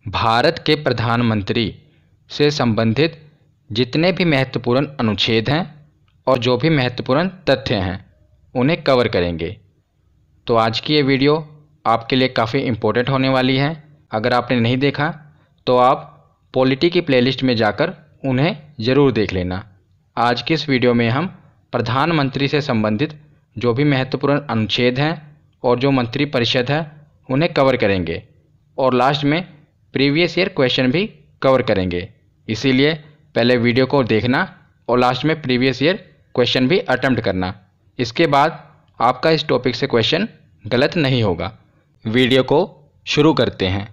भारत के प्रधानमंत्री से संबंधित जितने भी महत्वपूर्ण अनुच्छेद हैं और जो भी महत्वपूर्ण तथ्य हैं उन्हें कवर करेंगे। तो आज की ये वीडियो आपके लिए काफ़ी इम्पोर्टेंट होने वाली है। अगर आपने नहीं देखा तो आप पॉलिटी की प्लेलिस्ट में जाकर उन्हें ज़रूर देख लेना। आज की इस वीडियो में हम प्रधानमंत्री से संबंधित जो भी महत्वपूर्ण अनुच्छेद हैं और जो मंत्री परिषद है उन्हें कवर करेंगे और लास्ट में प्रीवियस ईयर क्वेश्चन भी कवर करेंगे। इसीलिए पहले वीडियो को देखना और लास्ट में प्रीवियस ईयर क्वेश्चन भी अटेम्प्ट करना। इसके बाद आपका इस टॉपिक से क्वेश्चन गलत नहीं होगा। वीडियो को शुरू करते हैं।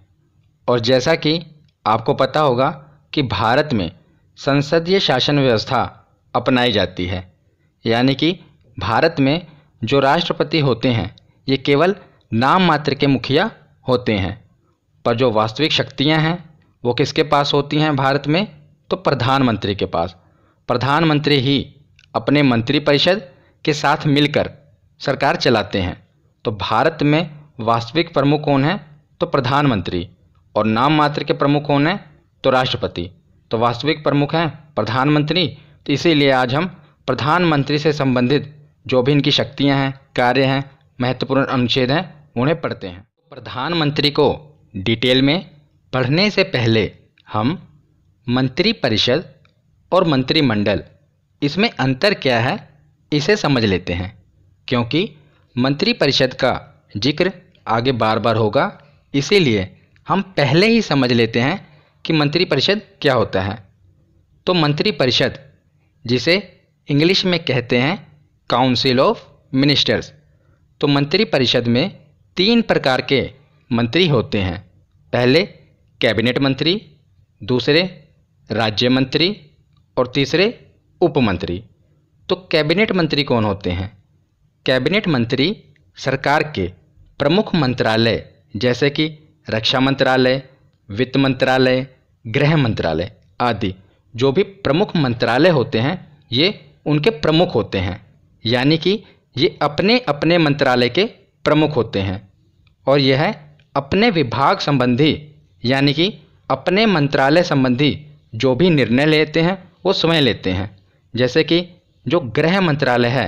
और जैसा कि आपको पता होगा कि भारत में संसदीय शासन व्यवस्था अपनाई जाती है, यानी कि भारत में जो राष्ट्रपति होते हैं ये केवल नाम मात्र के मुखिया होते हैं, पर जो वास्तविक शक्तियां हैं वो किसके पास होती हैं भारत में? तो प्रधानमंत्री के पास। प्रधानमंत्री ही अपने मंत्रिपरिषद के साथ मिलकर सरकार चलाते हैं। तो भारत में वास्तविक प्रमुख कौन है? तो प्रधानमंत्री। और नाम मात्र के प्रमुख कौन है? तो राष्ट्रपति। तो वास्तविक प्रमुख हैं प्रधानमंत्री। तो इसीलिए आज हम प्रधानमंत्री से संबंधित जो भी इनकी शक्तियां हैं, कार्य हैं, महत्वपूर्ण अनुच्छेद हैं उन्हें पढ़ते हैं। प्रधानमंत्री को डिटेल में पढ़ने से पहले हम मंत्रिपरिषद और मंत्रिमंडल इसमें अंतर क्या है इसे समझ लेते हैं, क्योंकि मंत्रिपरिषद का जिक्र आगे बार बार होगा। इसीलिए हम पहले ही समझ लेते हैं कि मंत्रिपरिषद क्या होता है। तो मंत्रिपरिषद, जिसे इंग्लिश में कहते हैं काउंसिल ऑफ मिनिस्टर्स, तो मंत्रिपरिषद में 3 प्रकार के मंत्री होते हैं। पहले कैबिनेट मंत्री, दूसरे राज्य मंत्री और तीसरे उप मंत्री। तो कैबिनेट मंत्री कौन होते हैं? कैबिनेट मंत्री सरकार के प्रमुख मंत्रालय जैसे कि रक्षा मंत्रालय, वित्त मंत्रालय, गृह मंत्रालय आदि जो भी प्रमुख मंत्रालय होते हैं ये उनके प्रमुख होते हैं, यानी कि ये अपने अपने मंत्रालय के प्रमुख होते हैं और यह अपने विभाग संबंधी यानी कि अपने मंत्रालय संबंधी जो भी निर्णय लेते हैं वो स्वयं लेते हैं। जैसे कि जो गृह मंत्रालय है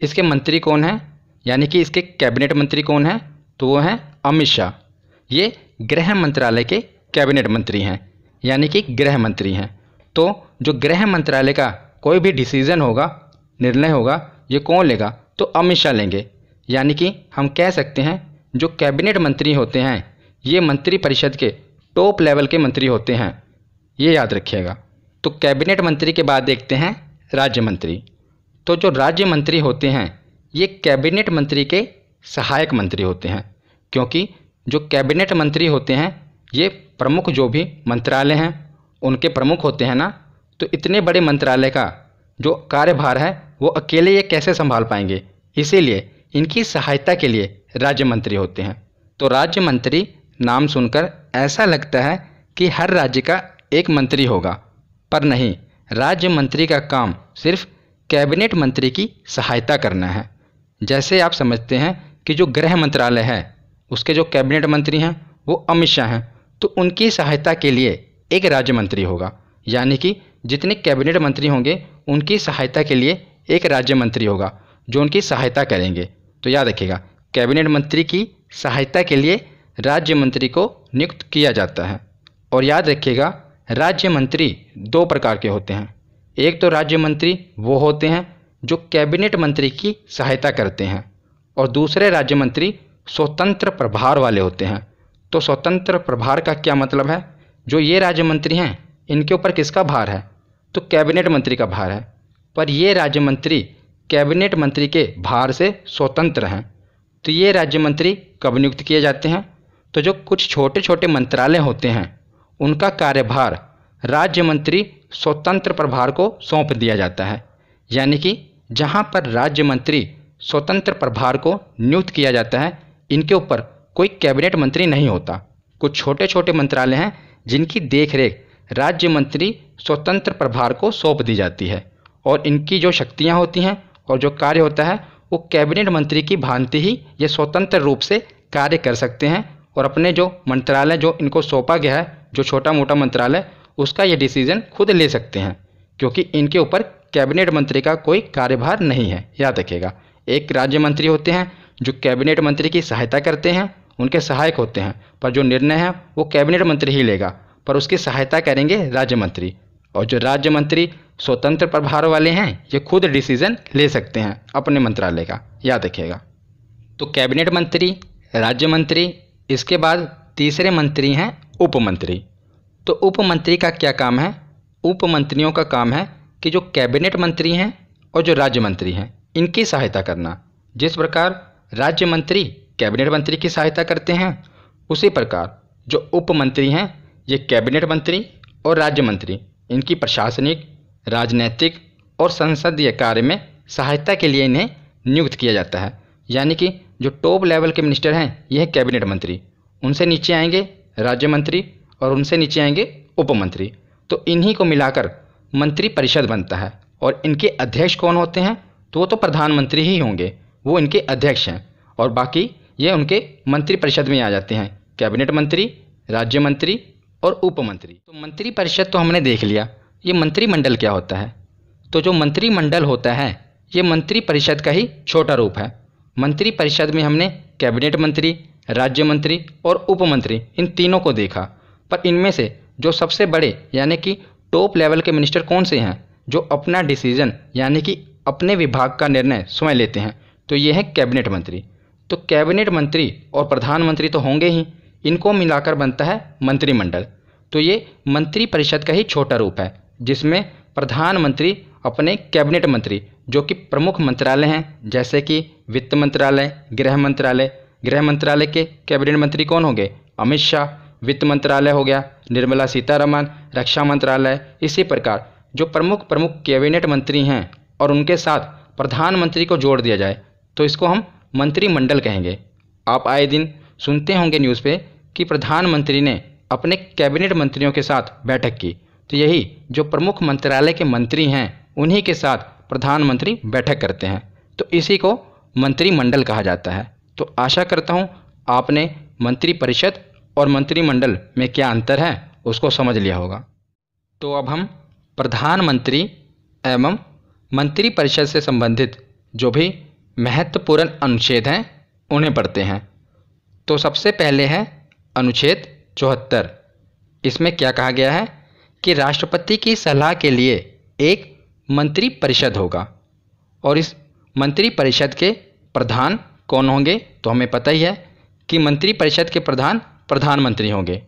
इसके मंत्री कौन है, यानी कि इसके कैबिनेट मंत्री कौन है? तो वो हैं अमित शाह। ये गृह मंत्रालय के कैबिनेट मंत्री हैं, यानी कि गृह मंत्री हैं। तो जो गृह मंत्रालय का कोई भी डिसीजन होगा, निर्णय होगा, ये कौन लेगा? तो अमित शाह लेंगे। यानी कि हम कह सकते हैं जो कैबिनेट मंत्री होते हैं ये मंत्रिपरिषद के टॉप लेवल के मंत्री होते हैं, ये याद रखिएगा। तो कैबिनेट मंत्री के बाद देखते हैं राज्य मंत्री। तो जो राज्य मंत्री होते हैं ये कैबिनेट मंत्री के सहायक मंत्री होते हैं, क्योंकि जो कैबिनेट मंत्री होते हैं ये प्रमुख जो भी मंत्रालय हैं उनके प्रमुख होते हैं ना। तो इतने बड़े मंत्रालय का जो कार्यभार है वो अकेले ये कैसे संभाल पाएंगे? इसीलिए इनकी सहायता के लिए राज्य मंत्री होते हैं। तो राज्य मंत्री नाम सुनकर ऐसा लगता है कि हर राज्य का एक मंत्री होगा, पर नहीं, राज्य मंत्री का काम सिर्फ कैबिनेट मंत्री की सहायता करना है। जैसे आप समझते हैं कि जो गृह मंत्रालय है उसके जो कैबिनेट मंत्री हैं वो अमित शाह हैं, तो उनकी सहायता के लिए एक राज्य मंत्री होगा, यानी कि जितने कैबिनेट मंत्री होंगे उनकी सहायता के लिए एक राज्य मंत्री होगा जो उनकी सहायता करेंगे। तो याद रखिएगा कैबिनेट मंत्री की सहायता के लिए राज्य मंत्री को नियुक्त किया जाता है। और याद रखिएगा राज्य मंत्री 2 प्रकार के होते हैं। एक तो राज्य मंत्री वो होते हैं जो कैबिनेट मंत्री की सहायता करते हैं और दूसरे राज्य मंत्री स्वतंत्र प्रभार वाले होते हैं। तो स्वतंत्र प्रभार का क्या मतलब है? जो ये राज्य मंत्री हैं इनके ऊपर किसका भार है? तो कैबिनेट मंत्री का भार है, पर ये राज्य मंत्री कैबिनेट मंत्री के भार से स्वतंत्र हैं। तो ये राज्य मंत्री कब नियुक्त किए जाते हैं? तो जो कुछ छोटे छोटे मंत्रालय होते हैं उनका कार्यभार राज्य मंत्री स्वतंत्र प्रभार को सौंप दिया जाता है, यानी कि जहां पर राज्य मंत्री स्वतंत्र प्रभार को नियुक्त किया जाता है इनके ऊपर कोई कैबिनेट मंत्री नहीं होता। कुछ छोटे छोटे मंत्रालय हैं जिनकी देखरेख राज्य मंत्री स्वतंत्र प्रभार को सौंप दी जाती है और इनकी जो शक्तियां होती हैं और जो कार्य होता है वो कैबिनेट मंत्री की भांति ही ये स्वतंत्र रूप से कार्य कर सकते हैं और अपने जो मंत्रालय जो इनको सौंपा गया है, जो छोटा मोटा मंत्रालय, उसका ये डिसीजन खुद ले सकते हैं, क्योंकि इनके ऊपर कैबिनेट मंत्री का कोई कार्यभार नहीं है। याद रखिएगा, एक राज्य मंत्री होते हैं जो कैबिनेट मंत्री की सहायता करते हैं, उनके सहायक होते हैं, पर जो निर्णय है वो कैबिनेट मंत्री ही लेगा, पर उसकी सहायता करेंगे राज्य मंत्री। और जो राज्य मंत्री स्वतंत्र प्रभार वाले हैं, ये खुद डिसीजन ले सकते हैं अपने मंत्रालय का। याद रखिएगा। तो कैबिनेट मंत्री, राज्य मंत्री, इसके बाद तीसरे मंत्री हैं उप मंत्री। तो उप मंत्री का क्या काम है? उप मंत्रियों का काम है कि जो कैबिनेट मंत्री हैं और जो राज्य मंत्री हैं, इनकी सहायता करना। जिस प्रकार राज्य मंत्री कैबिनेट मंत्री की सहायता करते हैं, उसी प्रकार जो उप मंत्री हैं, ये कैबिनेट मंत्री और राज्य मंत्री इनकी प्रशासनिक, राजनैतिक और संसदीय कार्य में सहायता के लिए इन्हें नियुक्त किया जाता है। यानी कि जो टॉप लेवल के मिनिस्टर हैं, ये हैं कैबिनेट मंत्री, उनसे नीचे आएंगे राज्य मंत्री और उनसे नीचे आएंगे उप मंत्री। तो इन्हीं को मिलाकर मंत्री परिषद बनता है। और इनके अध्यक्ष कौन होते हैं? तो वो तो प्रधानमंत्री ही होंगे, वो इनके अध्यक्ष हैं। और बाकी ये उनके मंत्री परिषद में आ जाते हैं, कैबिनेट मंत्री, राज्य मंत्री और उप मंत्री। तो मंत्री परिषद तो हमने देख लिया। ये मंत्रिमंडल क्या होता है? तो जो मंत्रिमंडल होता है, ये मंत्री परिषद का ही छोटा रूप है। मंत्री परिषद में हमने कैबिनेट मंत्री, राज्य मंत्री और उप मंत्री, इन तीनों को देखा। पर इनमें से जो सबसे बड़े यानी कि टॉप लेवल के मिनिस्टर कौन से हैं, जो अपना डिसीजन यानी कि अपने विभाग का निर्णय स्वयं लेते हैं? तो ये है कैबिनेट मंत्री। तो कैबिनेट मंत्री और प्रधानमंत्री तो होंगे ही, इनको मिलाकर बनता है मंत्रिमंडल। तो ये मंत्री परिषद का ही छोटा रूप है, जिसमें प्रधानमंत्री अपने कैबिनेट मंत्री, जो कि प्रमुख मंत्रालय हैं, जैसे कि वित्त मंत्रालय, गृह मंत्रालय। गृह मंत्रालय के कैबिनेट मंत्री कौन होंगे? अमित शाह। वित्त मंत्रालय हो गया निर्मला सीतारमण, रक्षा मंत्रालय। इसी प्रकार जो प्रमुख कैबिनेट मंत्री हैं और उनके साथ प्रधानमंत्री को जोड़ दिया जाए तो इसको हम मंत्रिमंडल कहेंगे। आप आए दिन सुनते होंगे न्यूज़ पे कि प्रधानमंत्री ने अपने कैबिनेट मंत्रियों के साथ बैठक की। तो यही जो प्रमुख मंत्रालय के मंत्री हैं, उन्हीं के साथ प्रधानमंत्री बैठक करते हैं। तो इसी को मंत्रिमंडल कहा जाता है। तो आशा करता हूँ आपने मंत्री परिषद और मंत्रिमंडल में क्या अंतर है उसको समझ लिया होगा। तो अब हम प्रधानमंत्री एवं मंत्री परिषद से संबंधित जो भी महत्वपूर्ण अनुच्छेद हैं उन्हें पढ़ते हैं। तो सबसे पहले है अनुच्छेद 74। इसमें क्या कहा गया है कि राष्ट्रपति की सलाह के लिए एक मंत्री परिषद होगा और इस मंत्री परिषद के प्रधान कौन होंगे? तो हमें पता ही है कि मंत्री परिषद के प्रधान प्रधानमंत्री होंगे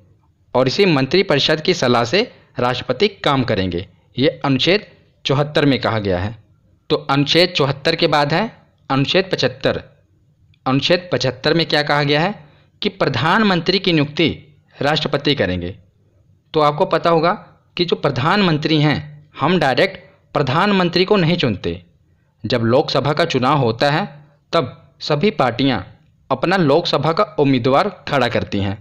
और इसी मंत्री परिषद की सलाह से राष्ट्रपति काम करेंगे। ये अनुच्छेद 74 में कहा गया है। तो अनुच्छेद 74 के बाद है अनुच्छेद 75। अनुच्छेद 75 में क्या कहा गया है कि प्रधानमंत्री की नियुक्ति राष्ट्रपति करेंगे। तो आपको पता होगा कि जो प्रधानमंत्री हैं, हम डायरेक्ट प्रधानमंत्री को नहीं चुनते। जब लोकसभा का चुनाव होता है तब सभी पार्टियां अपना लोकसभा का उम्मीदवार खड़ा करती हैं,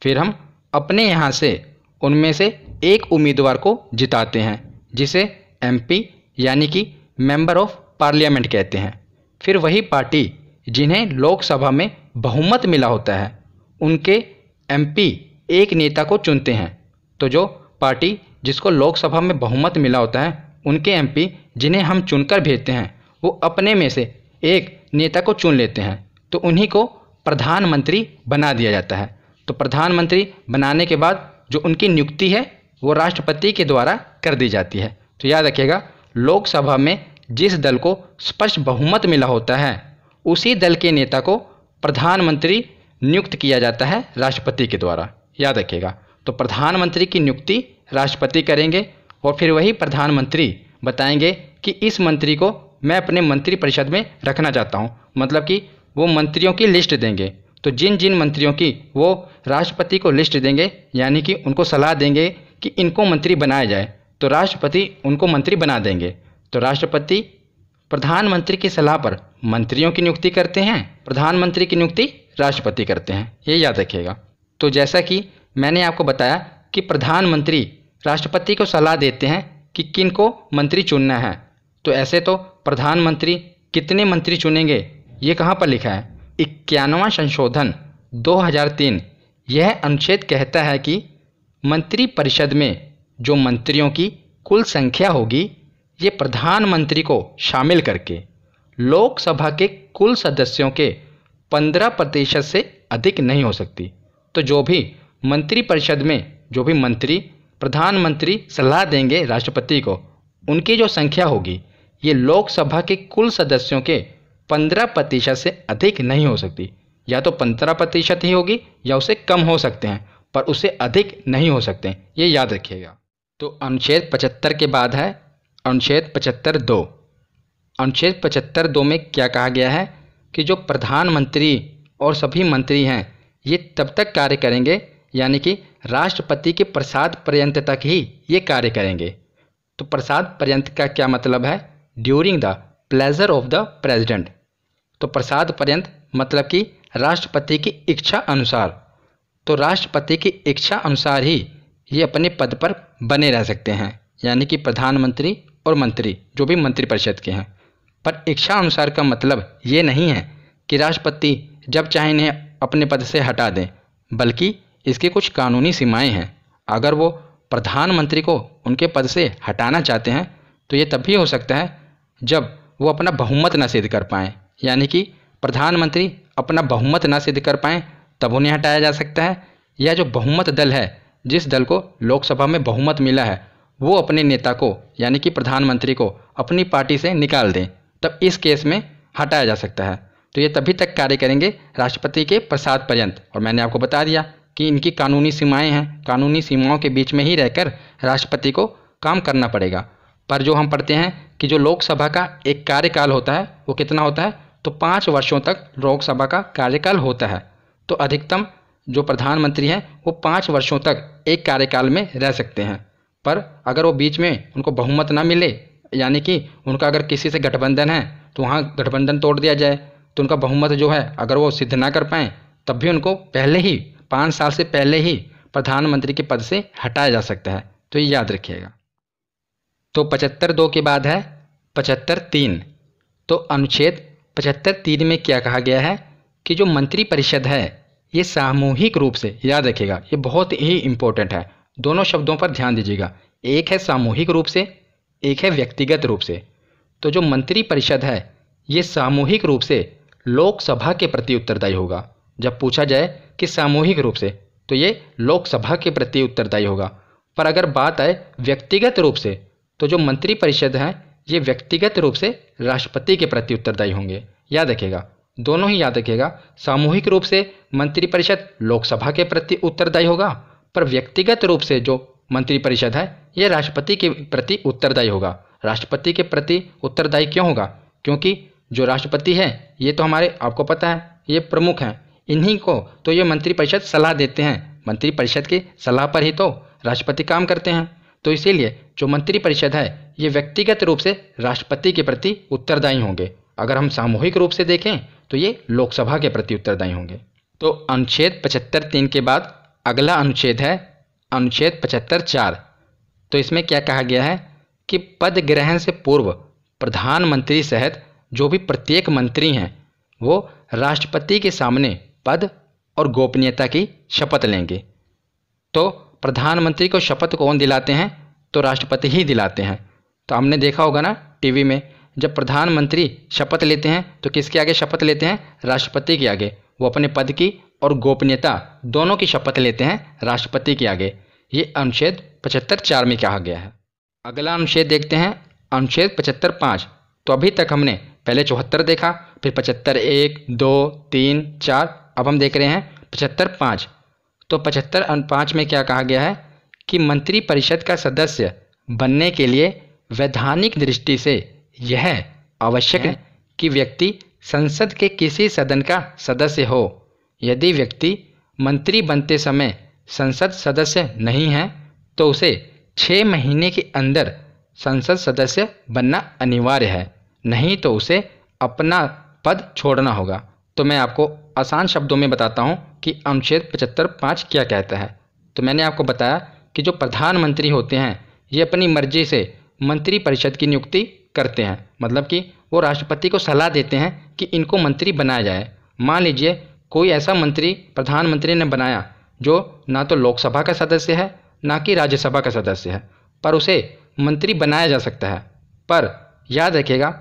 फिर हम अपने यहाँ से उनमें से एक उम्मीदवार को जिताते हैं, जिसे एमपी यानी कि मेंबर ऑफ पार्लियामेंट कहते हैं। फिर वही पार्टी जिन्हें लोकसभा में बहुमत मिला होता है, उनके एमपी एक नेता को चुनते हैं। तो जो पार्टी जिसको लोकसभा में बहुमत मिला होता है, उनके एमपी जिन्हें हम चुनकर भेजते हैं, वो अपने में से एक नेता को चुन लेते हैं, तो उन्हीं को प्रधानमंत्री बना दिया जाता है। तो प्रधानमंत्री बनाने के बाद जो उनकी नियुक्ति है वो राष्ट्रपति के द्वारा कर दी जाती है। तो याद रखिएगा, लोकसभा में जिस दल को स्पष्ट बहुमत मिला होता है, उसी दल के नेता को प्रधानमंत्री नियुक्त किया जाता है राष्ट्रपति के द्वारा। याद रखिएगा, तो प्रधानमंत्री की नियुक्ति राष्ट्रपति करेंगे और फिर वही प्रधानमंत्री बताएंगे कि इस मंत्री को मैं अपने मंत्री परिषद में रखना चाहता हूँ। मतलब कि वो मंत्रियों की लिस्ट देंगे। तो जिन जिन मंत्रियों की वो राष्ट्रपति को लिस्ट देंगे, यानी कि उनको सलाह देंगे कि इनको मंत्री बनाया जाए, तो राष्ट्रपति उनको मंत्री बना देंगे। तो राष्ट्रपति प्रधानमंत्री की सलाह पर मंत्रियों की नियुक्ति करते हैं, प्रधानमंत्री की नियुक्ति राष्ट्रपति करते हैं। ये याद रखिएगा। तो जैसा कि मैंने आपको बताया कि प्रधानमंत्री राष्ट्रपति को सलाह देते हैं कि किन को मंत्री चुनना है। तो ऐसे तो प्रधानमंत्री कितने मंत्री चुनेंगे ये कहाँ पर लिखा है? 91वां संशोधन 2003 यह अनुच्छेद कहता है कि मंत्रिपरिषद में जो मंत्रियों की कुल संख्या होगी ये प्रधानमंत्री को शामिल करके लोकसभा के कुल सदस्यों के 15% से अधिक नहीं हो सकती। तो जो भी मंत्रिपरिषद में जो भी मंत्री प्रधानमंत्री सलाह देंगे राष्ट्रपति को, उनकी जो संख्या होगी ये लोकसभा के कुल सदस्यों के 15% से अधिक नहीं हो सकती। या तो 15% ही होगी या उससे कम हो सकते हैं, पर उससे अधिक नहीं हो सकते हैं, ये याद रखिएगा। तो अनुच्छेद 75 के बाद है अनुच्छेद 75(2). अनुच्छेद 75(2) में क्या कहा गया है कि जो प्रधानमंत्री और सभी मंत्री हैं ये तब तक कार्य करेंगे, यानी कि राष्ट्रपति के प्रसाद पर्यंत तक ही ये कार्य करेंगे। तो प्रसाद पर्यंत का क्या मतलब है? During the pleasure of the president. तो प्रसाद पर्यंत मतलब कि राष्ट्रपति की इच्छा अनुसार। तो राष्ट्रपति की इच्छा अनुसार ही ये अपने पद पर बने रह सकते हैं, यानी कि प्रधानमंत्री और मंत्री जो भी मंत्रिपरिषद के हैं। पर इच्छा अनुसार का मतलब ये नहीं है कि राष्ट्रपति जब चाहे इन्हें अपने पद से हटा दें, बल्कि इसकी कुछ कानूनी सीमाएं हैं। अगर वो प्रधानमंत्री को उनके पद से हटाना चाहते हैं तो ये तभी हो सकता है जब वो अपना बहुमत न सिद्ध कर पाएँ, यानी कि प्रधानमंत्री अपना बहुमत न सिद्ध कर पाएँ तब उन्हें हटाया जा सकता है। या जो बहुमत दल है, जिस दल को लोकसभा में बहुमत मिला है, वो अपने नेता को यानी कि प्रधानमंत्री को अपनी पार्टी से निकाल दें, तब इस केस में हटाया जा सकता है। तो ये तभी तक कार्य करेंगे राष्ट्रपति के प्रसाद पर्यंत। और मैंने आपको बता दिया कि इनकी कानूनी सीमाएं हैं, कानूनी सीमाओं के बीच में ही रहकर राष्ट्रपति को काम करना पड़ेगा। पर जो हम पढ़ते हैं कि जो लोकसभा का एक कार्यकाल होता है वो कितना होता है? तो 5 वर्षों तक लोकसभा का कार्यकाल होता है। तो अधिकतम जो प्रधानमंत्री हैं वो 5 वर्षों तक एक कार्यकाल में रह सकते हैं। पर अगर वो बीच में उनको बहुमत ना मिले, यानी कि उनका अगर किसी से गठबंधन है तो वहाँ गठबंधन तोड़ दिया जाए, तो उनका बहुमत जो है अगर वो सिद्ध ना कर पाएँ तब भी उनको पहले ही 5 साल से पहले ही प्रधानमंत्री के पद से हटाया जा सकता है। तो ये याद रखिएगा। तो 75(2) के बाद है 75(3). तो अनुच्छेद 75(3) में क्या कहा गया है कि जो मंत्रिपरिषद है ये सामूहिक रूप से, याद रखिएगा ये बहुत ही इम्पोर्टेंट है, दोनों शब्दों पर ध्यान दीजिएगा। एक है सामूहिक रूप से, एक है व्यक्तिगत रूप से। तो जो मंत्रिपरिषद है ये सामूहिक रूप से लोकसभा के प्रति उत्तरदायी होगा। जब पूछा जाए कि सामूहिक रूप से तो ये लोकसभा के प्रति उत्तरदायी होगा। पर अगर बात आए व्यक्तिगत रूप से तो जो मंत्रिपरिषद हैं ये व्यक्तिगत रूप से राष्ट्रपति के प्रति उत्तरदायी होंगे। याद रखिएगा, दोनों ही याद रखिएगा। सामूहिक रूप से मंत्रिपरिषद लोकसभा के प्रति उत्तरदायी होगा, पर व्यक्तिगत रूप से जो मंत्रिपरिषद है ये राष्ट्रपति के प्रति उत्तरदायी होगा। राष्ट्रपति के प्रति उत्तरदायी क्यों होगा? क्योंकि जो राष्ट्रपति है ये तो हमारे, आपको पता है, ये प्रमुख हैं, इन्हीं को तो ये मंत्रिपरिषद सलाह देते हैं। मंत्रिपरिषद की सलाह पर ही तो राष्ट्रपति काम करते हैं। तो इसीलिए जो मंत्रिपरिषद है ये व्यक्तिगत रूप से राष्ट्रपति के प्रति उत्तरदायी होंगे। अगर हम सामूहिक रूप से देखें तो ये लोकसभा के प्रति उत्तरदायी होंगे। तो अनुच्छेद 75(3) के बाद अगला अनुच्छेद है अनुच्छेद 75(4). तो इसमें क्या कहा गया है कि पद ग्रहण से पूर्व प्रधानमंत्री सहित जो भी प्रत्येक मंत्री हैं वो राष्ट्रपति के सामने पद और गोपनीयता की शपथ लेंगे। तो प्रधानमंत्री को शपथ कौन दिलाते हैं? तो राष्ट्रपति ही दिलाते हैं। तो हमने देखा होगा ना टीवी में, जब प्रधानमंत्री शपथ लेते हैं तो किसके आगे शपथ लेते हैं? राष्ट्रपति के आगे। वो अपने पद की और गोपनीयता दोनों की शपथ लेते हैं राष्ट्रपति के आगे। ये अनुच्छेद 75(4) में कहा गया है। अगला अनुच्छेद देखते हैं अनुच्छेद 75(5). तो अभी तक हमने पहले 74 देखा, फिर 75(1), 2, 3, 4, अब हम देख रहे हैं 75(5). तो 75(5) में क्या कहा गया है कि मंत्रिपरिषद का सदस्य बनने के लिए वैधानिक दृष्टि से यह आवश्यक है कि व्यक्ति संसद के किसी सदन का सदस्य हो। यदि व्यक्ति मंत्री बनते समय संसद सदस्य नहीं है तो उसे 6 महीने के अंदर संसद सदस्य बनना अनिवार्य है, नहीं तो उसे अपना पद छोड़ना होगा। तो मैं आपको आसान शब्दों में बताता हूँ कि अनुच्छेद 75(5) क्या कहता है। तो मैंने आपको बताया कि जो प्रधानमंत्री होते हैं ये अपनी मर्जी से मंत्रिपरिषद की नियुक्ति करते हैं, मतलब कि वो राष्ट्रपति को सलाह देते हैं कि इनको मंत्री बनाया जाए। मान लीजिए कोई ऐसा मंत्री प्रधानमंत्री ने बनाया जो ना तो लोकसभा का सदस्य है ना कि राज्यसभा का सदस्य है, पर उसे मंत्री बनाया जा सकता है। पर याद रखिएगा,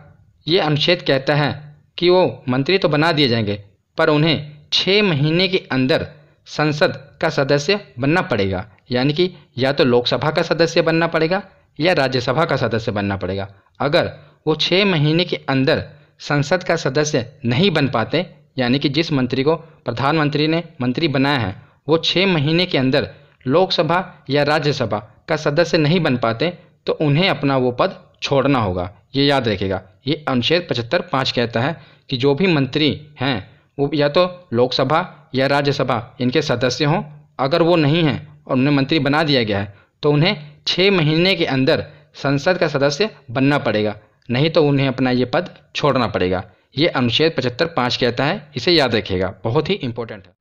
ये अनुच्छेद कहता है कि वो मंत्री तो बना दिए जाएंगे, पर उन्हें 6 महीने के अंदर संसद का सदस्य बनना पड़ेगा। यानी कि या तो लोकसभा का सदस्य बनना पड़ेगा या राज्यसभा का सदस्य बनना पड़ेगा। अगर वो 6 महीने के अंदर संसद का सदस्य नहीं बन पाते, यानी कि जिस मंत्री को प्रधानमंत्री ने मंत्री बनाया है वो 6 महीने के अंदर लोकसभा या राज्यसभा का सदस्य नहीं बन पाते, तो उन्हें अपना वो पद छोड़ना होगा। ये याद रखिएगा। ये अनुच्छेद 75(5) कहता है कि जो भी मंत्री हैं वो या तो लोकसभा या राज्यसभा इनके सदस्य हों। अगर वो नहीं हैं और उन्हें मंत्री बना दिया गया है तो उन्हें 6 महीने के अंदर संसद का सदस्य बनना पड़ेगा, नहीं तो उन्हें अपना ये पद छोड़ना पड़ेगा। ये अनुच्छेद 75(5) कहता है, इसे याद रखिएगा, बहुत ही इंपॉर्टेंट है।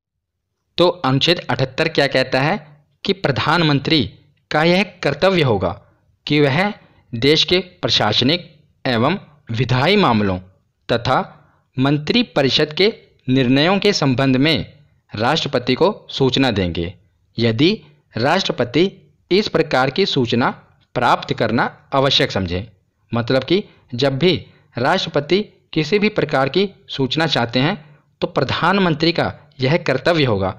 तो अनुच्छेद 78 क्या कहता है कि प्रधानमंत्री का यह कर्तव्य होगा कि वह देश के प्रशासनिक एवं विधायी मामलों तथा मंत्रिपरिषद के निर्णयों के संबंध में राष्ट्रपति को सूचना देंगे, यदि राष्ट्रपति इस प्रकार की सूचना प्राप्त करना आवश्यक समझे। मतलब कि जब भी राष्ट्रपति किसी भी प्रकार की सूचना चाहते हैं तो प्रधानमंत्री का यह कर्तव्य होगा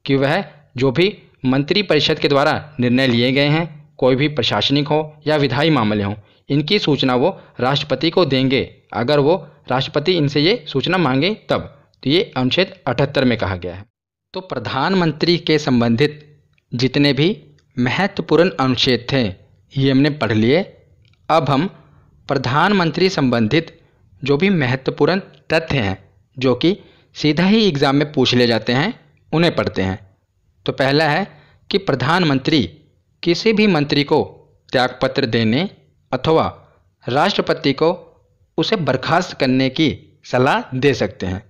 कि वह जो भी मंत्रिपरिषद के द्वारा निर्णय लिए गए हैं, कोई भी प्रशासनिक हो या विधायी मामले हों, इनकी सूचना वो राष्ट्रपति को देंगे, अगर वो राष्ट्रपति इनसे ये सूचना मांगे तब। तो ये अनुच्छेद 78 में कहा गया है। तो प्रधानमंत्री के संबंधित जितने भी महत्वपूर्ण अनुच्छेद थे ये हमने पढ़ लिए। अब हम प्रधानमंत्री संबंधित जो भी महत्वपूर्ण तथ्य हैं जो कि सीधा ही एग्ज़ाम में पूछ ले जाते हैं उन्हें पढ़ते हैं। तो पहला है कि प्रधानमंत्री किसी भी मंत्री को त्यागपत्र देने अथवा राष्ट्रपति को उसे बर्खास्त करने की सलाह दे सकते हैं।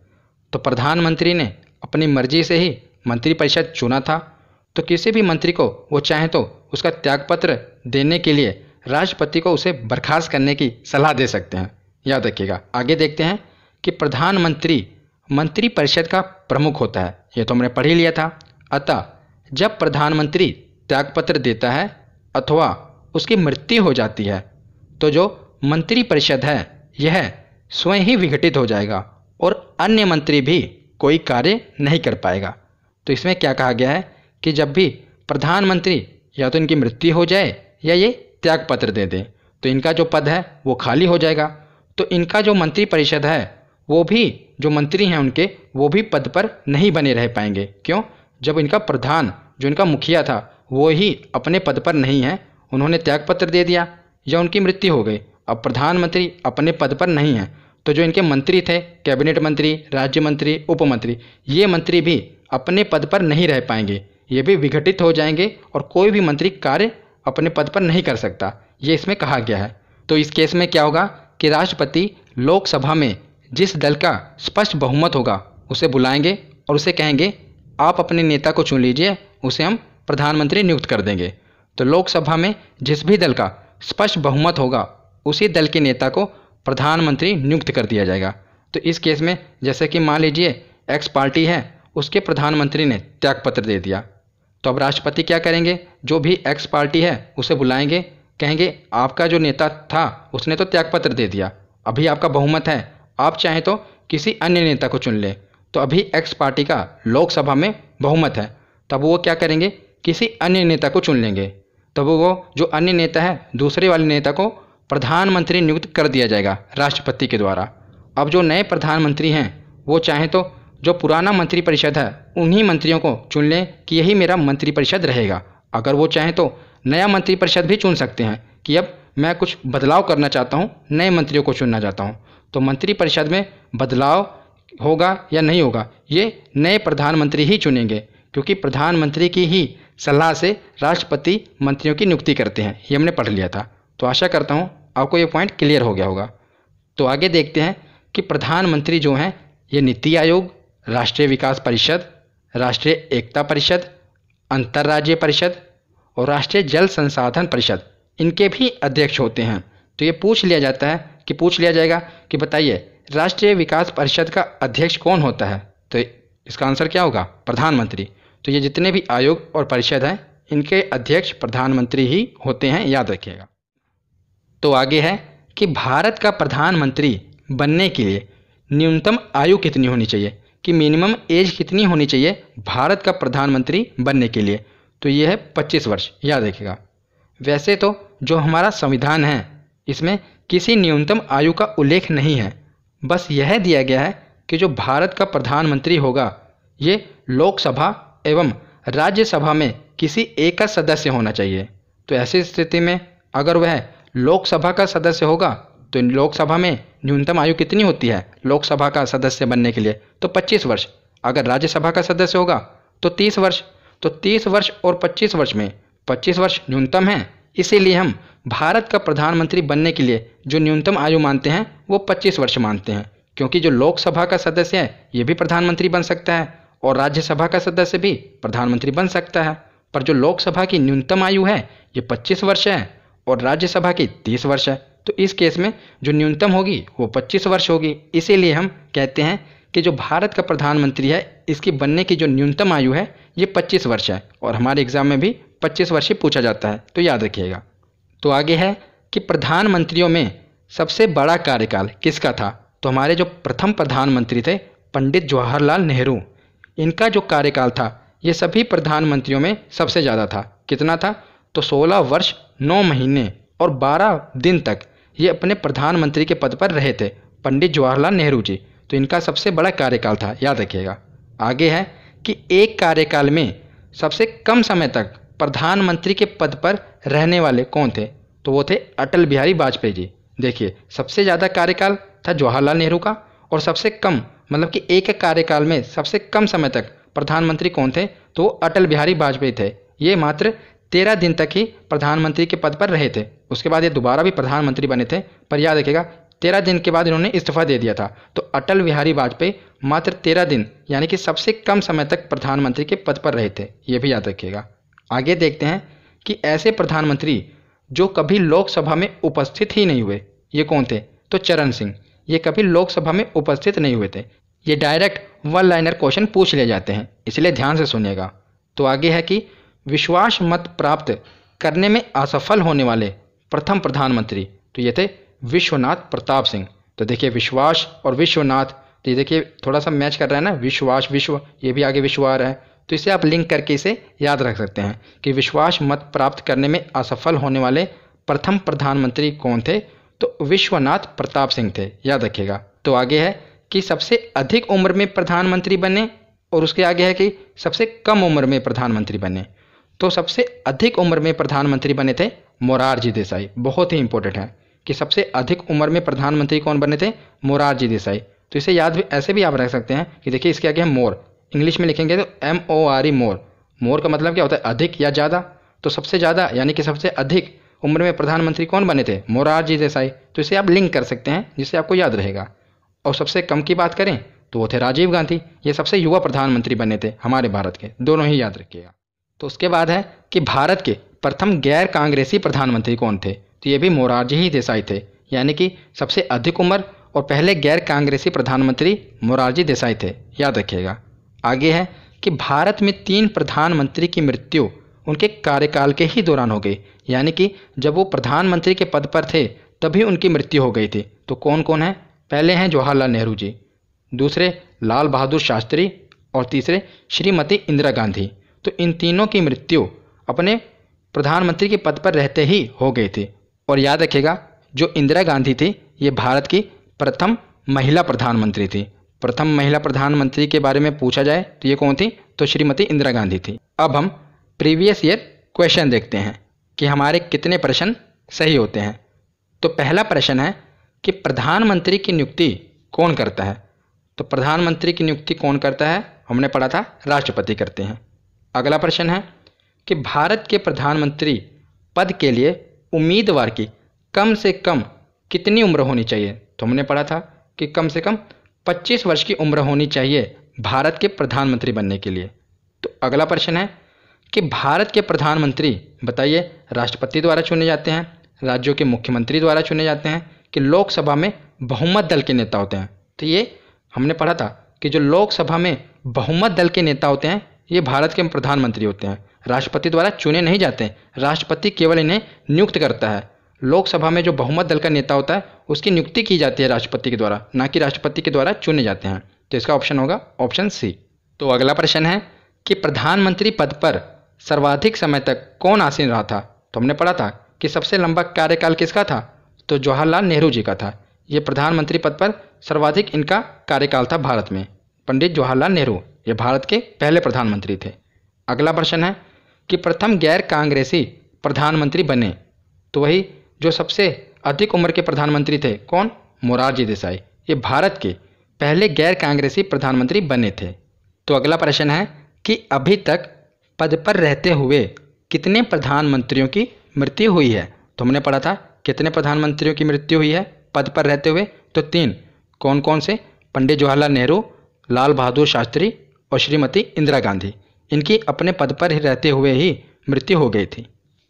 तो प्रधानमंत्री ने अपनी मर्जी से ही मंत्रिपरिषद चुना था, तो किसी भी मंत्री को वो चाहे तो उसका त्यागपत्र देने के लिए राष्ट्रपति को उसे बर्खास्त करने की सलाह दे सकते हैं। याद रखिएगा। आगे देखते हैं कि प्रधानमंत्री मंत्रिपरिषद का प्रमुख होता है, ये तो हमने पढ़ ही लिया था। अतः जब प्रधानमंत्री त्यागपत्र देता है अथवा उसकी मृत्यु हो जाती है तो जो मंत्रिपरिषद है यह स्वयं ही विघटित हो जाएगा और अन्य मंत्री भी कोई कार्य नहीं कर पाएगा। तो इसमें क्या कहा गया है कि जब भी प्रधानमंत्री या तो इनकी मृत्यु हो जाए या ये त्यागपत्र दे दें तो इनका जो पद है वो खाली हो जाएगा। तो इनका जो मंत्रिपरिषद है वो भी जो मंत्री हैं उनके वो भी पद पर नहीं बने रह पाएंगे। क्यों? जब इनका प्रधान जो इनका मुखिया था वो ही अपने पद पर नहीं है, उन्होंने त्यागपत्र दे दिया या उनकी मृत्यु हो गई, अब प्रधानमंत्री अपने पद पर नहीं है, तो जो इनके मंत्री थे कैबिनेट मंत्री, राज्य मंत्री, उप मंत्री, ये मंत्री भी अपने पद पर नहीं रह पाएंगे, ये भी विघटित हो जाएंगे और कोई भी मंत्री कार्य अपने पद पर नहीं कर सकता, ये इसमें कहा गया है। तो इस केस में क्या होगा कि राष्ट्रपति लोकसभा में जिस दल का स्पष्ट बहुमत होगा उसे बुलाएंगे और उसे कहेंगे आप अपने नेता को चुन लीजिए, उसे हम प्रधानमंत्री नियुक्त कर देंगे। तो लोकसभा में जिस भी दल का स्पष्ट बहुमत होगा उसी दल के नेता को प्रधानमंत्री नियुक्त कर दिया जाएगा। तो इस केस में जैसे कि मान लीजिए एक्स पार्टी है, उसके प्रधानमंत्री ने त्यागपत्र दे दिया, तो अब राष्ट्रपति क्या करेंगे, जो भी एक्स पार्टी है उसे बुलाएंगे, कहेंगे आपका जो नेता था उसने तो त्यागपत्र दे दिया, अभी आपका बहुमत है, आप चाहें तो किसी अन्य नेता को चुन लें। तो अभी एक्स पार्टी का लोकसभा में बहुमत है, तब वो क्या करेंगे, किसी अन्य नेता को चुन लेंगे, तब वो जो अन्य नेता है दूसरे वाले नेता को प्रधानमंत्री नियुक्त कर दिया जाएगा राष्ट्रपति के द्वारा। अब जो नए प्रधानमंत्री हैं वो चाहें तो जो पुराना मंत्रिपरिषद है उन्हीं मंत्रियों को चुन लें कि यही मेरा मंत्रिपरिषद रहेगा। अगर वो चाहें तो नया मंत्रिपरिषद भी चुन सकते हैं कि अब मैं कुछ बदलाव करना चाहता हूँ, नए मंत्रियों को चुनना चाहता हूँ, तो मंत्रिपरिषद में बदलाव होगा या नहीं होगा ये नए प्रधानमंत्री ही चुनेंगे, क्योंकि प्रधानमंत्री की ही सलाह से राष्ट्रपति मंत्रियों की नियुक्ति करते हैं, ये हमने पढ़ लिया था। तो आशा करता हूँ आपको ये पॉइंट क्लियर हो गया होगा। तो आगे देखते हैं कि प्रधानमंत्री जो हैं ये नीति आयोग, राष्ट्रीय विकास परिषद, राष्ट्रीय एकता परिषद, अंतर्राज्यीय परिषद और राष्ट्रीय जल संसाधन परिषद इनके भी अध्यक्ष होते हैं। तो ये पूछ लिया जाएगा कि बताइए राष्ट्रीय विकास परिषद का अध्यक्ष कौन होता है, तो इसका आंसर क्या होगा, प्रधानमंत्री। तो ये जितने भी आयोग और परिषद हैं इनके अध्यक्ष प्रधानमंत्री ही होते हैं, याद रखिएगा। तो आगे है कि भारत का प्रधानमंत्री बनने के लिए न्यूनतम आयु कितनी होनी चाहिए, कि मिनिमम एज कितनी होनी चाहिए भारत का प्रधानमंत्री बनने के लिए। तो ये है 25 वर्ष, याद रखिएगा। वैसे तो जो हमारा संविधान है इसमें किसी न्यूनतम आयु का उल्लेख नहीं है, बस यह दिया गया है कि जो भारत का प्रधानमंत्री होगा ये लोकसभा एवं राज्यसभा में किसी एक का सदस्य होना चाहिए। तो ऐसी स्थिति में अगर वह लोकसभा का सदस्य होगा तो लोकसभा में न्यूनतम आयु कितनी होती है लोकसभा का सदस्य बनने के लिए, तो 25 वर्ष। अगर राज्यसभा का सदस्य होगा तो 30 वर्ष। तो 30 वर्ष और 25 वर्ष में 25 वर्ष न्यूनतम है, इसीलिए हम भारत का प्रधानमंत्री बनने के लिए जो न्यूनतम आयु मानते हैं वो 25 वर्ष मानते हैं। क्योंकि जो लोकसभा का सदस्य है ये भी प्रधानमंत्री बन सकता है और राज्यसभा का सदस्य भी प्रधानमंत्री बन सकता है, पर जो लोकसभा की न्यूनतम आयु है ये 25 वर्ष है और राज्यसभा की 30 वर्ष है। तो इस केस में जो न्यूनतम होगी वो 25 वर्ष होगी। इसीलिए हम कहते हैं कि जो भारत का प्रधानमंत्री है इसकी बनने की जो न्यूनतम आयु है ये 25 वर्ष है, और हमारे एग्जाम में भी 25 वर्ष ही पूछा जाता है, तो याद रखिएगा। तो आगे है कि प्रधानमंत्रियों में सबसे बड़ा कार्यकाल किसका था। तो हमारे जो प्रथम प्रधानमंत्री थे पंडित जवाहरलाल नेहरू, इनका जो कार्यकाल था ये सभी प्रधानमंत्रियों में सबसे ज़्यादा था। कितना था, तो 16 वर्ष 9 महीने और 12 दिन तक ये अपने प्रधानमंत्री के पद पर रहे थे, पंडित जवाहरलाल नेहरू जी। तो इनका सबसे बड़ा कार्यकाल था, याद रखिएगा। आगे है कि एक कार्यकाल में सबसे कम समय तक प्रधानमंत्री के पद पर रहने वाले कौन थे, तो वो थे अटल बिहारी वाजपेयी जी। देखिए सबसे ज़्यादा कार्यकाल था जवाहरलाल नेहरू का, और सबसे कम मतलब कि एक कार्यकाल में सबसे कम समय तक प्रधानमंत्री कौन थे, तो वो अटल बिहारी वाजपेयी थे। ये मात्र 13 दिन तक ही प्रधानमंत्री के पद पर रहे थे, उसके बाद ये दोबारा भी प्रधानमंत्री बने थे, पर याद रखिएगा 13 दिन के बाद इन्होंने इस्तीफा दे दिया था। तो अटल बिहारी वाजपेयी मात्र 13 दिन यानी कि सबसे कम समय तक प्रधानमंत्री के पद पर रहे थे, ये भी याद रखिएगा। आगे देखते हैं कि ऐसे प्रधानमंत्री जो कभी लोकसभा में उपस्थित ही नहीं हुए, ये कौन थे, तो चरण सिंह। ये कभी लोकसभा में उपस्थित नहीं हुए थे। ये डायरेक्ट वन लाइनर क्वेश्चन पूछ लिए जाते हैं, इसलिए ध्यान से सुनिएगा। तो आगे है कि विश्वास मत प्राप्त करने में असफल होने वाले प्रथम प्रधानमंत्री, तो ये थे विश्वनाथ प्रताप सिंह। तो देखिए विश्वास और विश्वनाथ, तो ये देखिए थोड़ा सा मैच कर रहा है ना, विश्वास विश्व, ये भी आगे विश्व आ रहा है, तो इसे आप लिंक करके इसे याद रख सकते हैं कि विश्वास मत प्राप्त करने में असफल होने वाले प्रथम प्रधानमंत्री कौन थे, तो विश्वनाथ प्रताप सिंह थे, याद रखिएगा। तो आगे है कि सबसे अधिक उम्र में प्रधानमंत्री बने, और उसके आगे है कि सबसे कम उम्र में प्रधानमंत्री बने। तो सबसे अधिक उम्र में प्रधानमंत्री बने थे मोरारजी देसाई। बहुत ही इंपॉर्टेंट है कि सबसे अधिक उम्र में प्रधानमंत्री कौन बने थे, मोरारजी देसाई। तो इसे याद भी ऐसे भी आप रख सकते हैं कि देखिए इसके आगे है मोर, इंग्लिश में लिखेंगे तो MORE मोर। मोर का मतलब क्या होता है, अधिक या ज़्यादा। तो सबसे ज़्यादा यानी कि सबसे अधिक उम्र में प्रधानमंत्री कौन बने थे, मोरारजी देसाई। तो इसे आप लिंक कर सकते हैं जिससे आपको याद रहेगा। और सबसे कम की बात करें तो वो थे राजीव गांधी। ये सबसे युवा प्रधानमंत्री बने थे हमारे भारत के, दोनों ही याद रखिएगा। तो उसके बाद है कि भारत के प्रथम गैर कांग्रेसी प्रधानमंत्री कौन थे, तो ये भी मोरारजी ही देसाई थे। यानी कि सबसे अधिक उम्र और पहले गैर कांग्रेसी प्रधानमंत्री मोरारजी देसाई थे, याद रखिएगा। आगे है कि भारत में 3 प्रधानमंत्री की मृत्यु उनके कार्यकाल के ही दौरान हो गई, यानी कि जब वो प्रधानमंत्री के पद पर थे तभी उनकी मृत्यु हो गई थी। तो कौन कौन है, पहले हैं जवाहरलाल नेहरू जी, दूसरे लाल बहादुर शास्त्री, और तीसरे श्रीमती इंदिरा गांधी। तो इन तीनों की मृत्यु अपने प्रधानमंत्री के पद पर रहते ही हो गई थी। और याद रखिएगा जो इंदिरा गांधी थी ये भारत की प्रथम महिला प्रधानमंत्री थी। प्रथम महिला प्रधानमंत्री के बारे में पूछा जाए तो ये कौन थी, तो श्रीमती इंदिरा गांधी थी। अब हम प्रीवियस ईयर क्वेश्चन देखते हैं कि हमारे कितने प्रश्न सही होते हैं। तो पहला प्रश्न है कि प्रधानमंत्री की नियुक्ति कौन करता है। तो प्रधानमंत्री की नियुक्ति कौन करता है, हमने पढ़ा था राष्ट्रपति करते हैं। अगला प्रश्न है कि भारत के प्रधानमंत्री पद के लिए उम्मीदवार की कम से कम कितनी उम्र होनी चाहिए। तो हमने पढ़ा था कि कम से कम 25 वर्ष की उम्र होनी चाहिए भारत के प्रधानमंत्री बनने के लिए। तो अगला प्रश्न है कि भारत के प्रधानमंत्री बताइए राष्ट्रपति द्वारा चुने जाते हैं, राज्यों के मुख्यमंत्री द्वारा चुने जाते हैं, कि लोकसभा में बहुमत दल के नेता होते हैं। तो ये हमने पढ़ा था कि जो लोकसभा में बहुमत दल के नेता होते हैं ये भारत के प्रधानमंत्री होते हैं, राष्ट्रपति द्वारा चुने नहीं जाते हैं। राष्ट्रपति केवल इन्हें नियुक्त करता है। लोकसभा में जो बहुमत दल का नेता होता है उसकी नियुक्ति की जाती है राष्ट्रपति के द्वारा, ना कि राष्ट्रपति के द्वारा चुने जाते हैं। तो इसका ऑप्शन होगा ऑप्शन सी। तो अगला प्रश्न है कि प्रधानमंत्री पद पर सर्वाधिक समय तक कौन आसीन रहा था। तो हमने पढ़ा था कि सबसे लंबा कार्यकाल किसका था, तो जवाहरलाल नेहरू जी का था। ये प्रधानमंत्री पद पर सर्वाधिक इनका कार्यकाल था भारत में। पंडित जवाहरलाल नेहरू ये भारत के पहले प्रधानमंत्री थे। अगला प्रश्न है कि प्रथम गैर कांग्रेसी प्रधानमंत्री बने। तो वही जो सबसे अधिक उम्र के प्रधानमंत्री थे, कौन, मोरारजी देसाई। ये भारत के पहले गैर कांग्रेसी प्रधानमंत्री बने थे। तो अगला प्रश्न है कि अभी तक पद पर रहते हुए कितने प्रधानमंत्रियों की मृत्यु हुई है। तो हमने पढ़ा था कितने प्रधानमंत्रियों की मृत्यु हुई है पद पर रहते हुए, तो 3। कौन कौन से, पंडित जवाहरलाल नेहरू, लाल बहादुर शास्त्री और श्रीमती इंदिरा गांधी। इनकी अपने पद पर रहते हुए ही मृत्यु हो गई थी।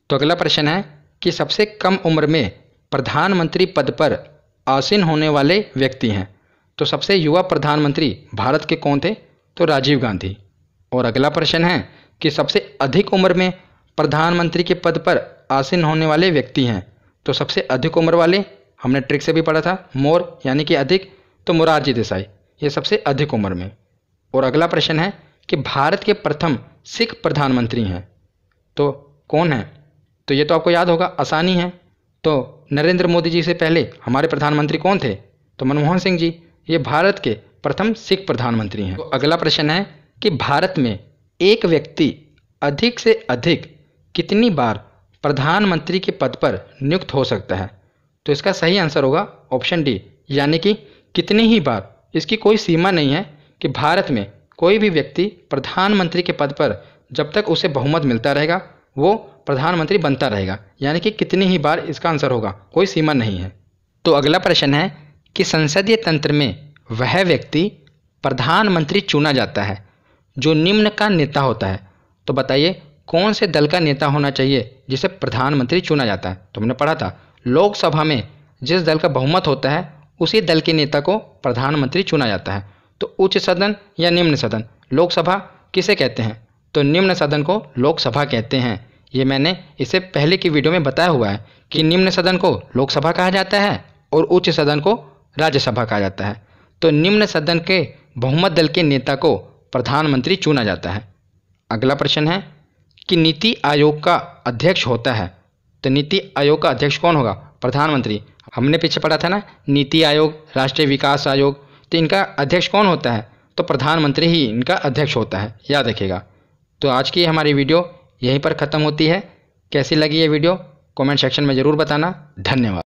तो अगला प्रश्न है कि सबसे कम उम्र में प्रधानमंत्री पद पर आसीन होने वाले व्यक्ति हैं। तो सबसे युवा प्रधानमंत्री भारत के कौन थे, तो राजीव गांधी। और अगला प्रश्न है कि सबसे अधिक उम्र में प्रधानमंत्री के पद पर आसीन होने वाले व्यक्ति हैं। तो सबसे अधिक उम्र वाले हमने ट्रिक से भी पढ़ा था, मोर यानी कि अधिक, तो मोरारजी देसाई ये सबसे अधिक उम्र में। और अगला प्रश्न है कि भारत के प्रथम सिख प्रधानमंत्री हैं। तो कौन है, तो ये तो आपको याद होगा, आसानी है। तो नरेंद्र मोदी जी से पहले हमारे प्रधानमंत्री कौन थे, तो मनमोहन सिंह जी। ये भारत के प्रथम सिख प्रधानमंत्री हैं। तो अगला प्रश्न है कि भारत में एक व्यक्ति अधिक से अधिक कितनी बार प्रधानमंत्री के पद पर नियुक्त हो सकता है। तो इसका सही आंसर होगा ऑप्शन डी, यानी कि कितनी ही बार। इसकी कोई सीमा नहीं है कि भारत में कोई भी व्यक्ति प्रधानमंत्री के पद पर जब तक उसे बहुमत मिलता रहेगा वो प्रधानमंत्री बनता रहेगा, यानी कि कितनी ही बार इसका आंसर होगा, कोई सीमा नहीं है। तो अगला प्रश्न है कि संसदीय तंत्र में वह व्यक्ति प्रधानमंत्री चुना जाता है जो निम्न का नेता होता है। तो बताइए कौन से दल का नेता होना चाहिए जिसे प्रधानमंत्री चुना जाता है। तो हमने पढ़ा था लोकसभा में जिस दल का बहुमत होता है उसी दल के नेता को प्रधानमंत्री चुना जाता है। तो उच्च सदन या निम्न सदन, लोकसभा किसे कहते हैं, तो निम्न सदन को लोकसभा कहते हैं। ये मैंने इससे पहले की वीडियो में बताया हुआ है कि निम्न सदन को लोकसभा कहा जाता है और उच्च सदन को राज्यसभा कहा जाता है। तो निम्न सदन के बहुमत दल के नेता को प्रधानमंत्री चुना जाता है। अगला प्रश्न है कि नीति आयोग का अध्यक्ष होता है। तो नीति आयोग का अध्यक्ष कौन होगा, प्रधानमंत्री। हमने पीछे पढ़ा था ना, नीति आयोग, राष्ट्रीय विकास आयोग, तो इनका अध्यक्ष कौन होता है, तो प्रधानमंत्री ही इनका अध्यक्ष होता है, याद रखिएगा। तो आज की हमारी वीडियो यहीं पर ख़त्म होती है। कैसी लगी ये वीडियो कमेंट सेक्शन में ज़रूर बताना। धन्यवाद।